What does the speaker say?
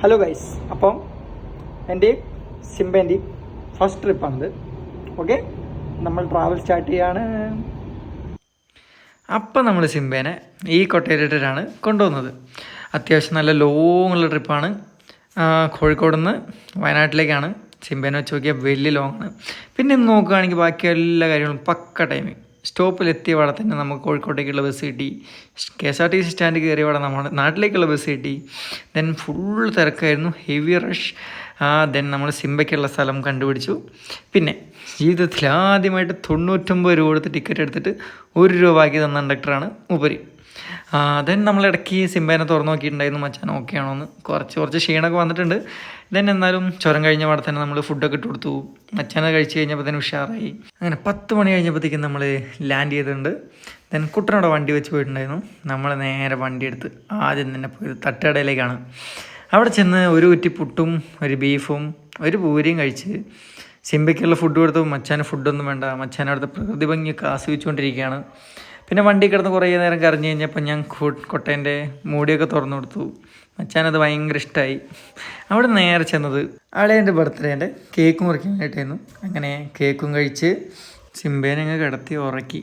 Hello guys, അപ്പം എൻ്റെ സിംബേൻ്റെ first ട്രിപ്പാണിത്. Okay, നമ്മൾ ട്രാവൽ സ്റ്റാർട്ട് ചെയ്യാണ്. അപ്പം നമ്മൾ സിംബേനെ ഈ കൊട്ടയിലിട്ടിട്ടാണ് കൊണ്ടുപോകുന്നത്. അത്യാവശ്യം നല്ല ലോങ് ഉള്ള ട്രിപ്പാണ്. കോഴിക്കോട് നിന്ന് വയനാട്ടിലേക്കാണ്. സിംബേനെ വെച്ച് നോക്കിയാൽ വലിയ ലോങ് ആണ്. പിന്നെ ഇന്ന് നോക്കുകയാണെങ്കിൽ ബാക്കി എല്ലാ കാര്യങ്ങളും പക്ക ടൈമിങ്. സ്റ്റോപ്പിലെത്തിയ പാടെ തന്നെ നമുക്ക് കോഴിക്കോട്ടേക്കുള്ള ബസ് കിട്ടി. KSRTC സ്റ്റാൻഡ് കയറിയ പാടെ നമ്മുടെ നാട്ടിലേക്കുള്ള ബസ് കിട്ടി. ദെൻ ഫുൾ തിരക്കായിരുന്നു, ഹെവി റഷ്. ദെൻ നമ്മൾ സിംബയ്ക്കുള്ള സ്ഥലം കണ്ടുപിടിച്ചു. പിന്നെ ജീവിതത്തിൽ ആദ്യമായിട്ട് 99 രൂപ കൊടുത്ത് ടിക്കറ്റ് എടുത്തിട്ട് 1 രൂപ ബാക്കി തന്ന കണ്ടക്ടറാണ് ഉപരി. ദെൻ നമ്മളിടയ്ക്ക് സിംബേനെ തുറന്നു നോക്കിയിട്ടുണ്ടായിരുന്നു, മച്ചാൻ ഓക്കെ ആണോന്ന്. കുറച്ച് ക്ഷീണമൊക്കെ വന്നിട്ടുണ്ട്. ദെൻ എന്നാലും ചുരം കഴിഞ്ഞ പാടെ തന്നെ നമ്മൾ ഫുഡൊക്കെ ഇട്ട് കൊടുത്തു. മച്ചാനെ കഴിച്ച് കഴിഞ്ഞപ്പോൾ തന്നെ ഉഷാറായി. അങ്ങനെ 10 മണി കഴിഞ്ഞപ്പോഴത്തേക്കും നമ്മൾ ലാൻഡ് ചെയ്തിട്ടുണ്ട്. ദെൻ കുട്ടനോടെ വണ്ടി വെച്ച് പോയിട്ടുണ്ടായിരുന്നു. നമ്മൾ നേരെ വണ്ടി എടുത്ത് ആദ്യം തന്നെ പോയത് തട്ടുകടയിലേക്കാണ്. അവിടെ ചെന്ന് ഒരു കുറ്റി പുട്ടും ഒരു ബീഫും ഒരു പൂരിയും കഴിച്ച് സിംബയ്ക്കുള്ള ഫുഡ് കൊടുത്തു. മച്ചാന് ഫുഡൊന്നും വേണ്ട, മച്ചാൻ അവിടുത്തെ പ്രകൃതി ഭംഗിയൊക്കെ ആസ്വദിച്ചുകൊണ്ടിരിക്കുകയാണ്. പിന്നെ വണ്ടി കിടന്ന് കുറേ നേരം കറങ്ങി കഴിഞ്ഞപ്പോൾ ഞാൻ കൊട്ടേൻ്റെ മൂടിയൊക്കെ തുറന്നു കൊടുത്തു. മച്ചാനത് ഭയങ്കര ഇഷ്ടമായി. അവിടെ നേരെ ചെന്നത് അളേൻ്റെ ബർത്ത്ഡേൻ്റെ കേക്ക് മുറിക്കാൻ വേണ്ടിയിട്ടായിരുന്നു. അങ്ങനെ കേക്കും കഴിച്ച് സിംബേനെ അങ്ങ് കിടത്തി ഉറക്കി.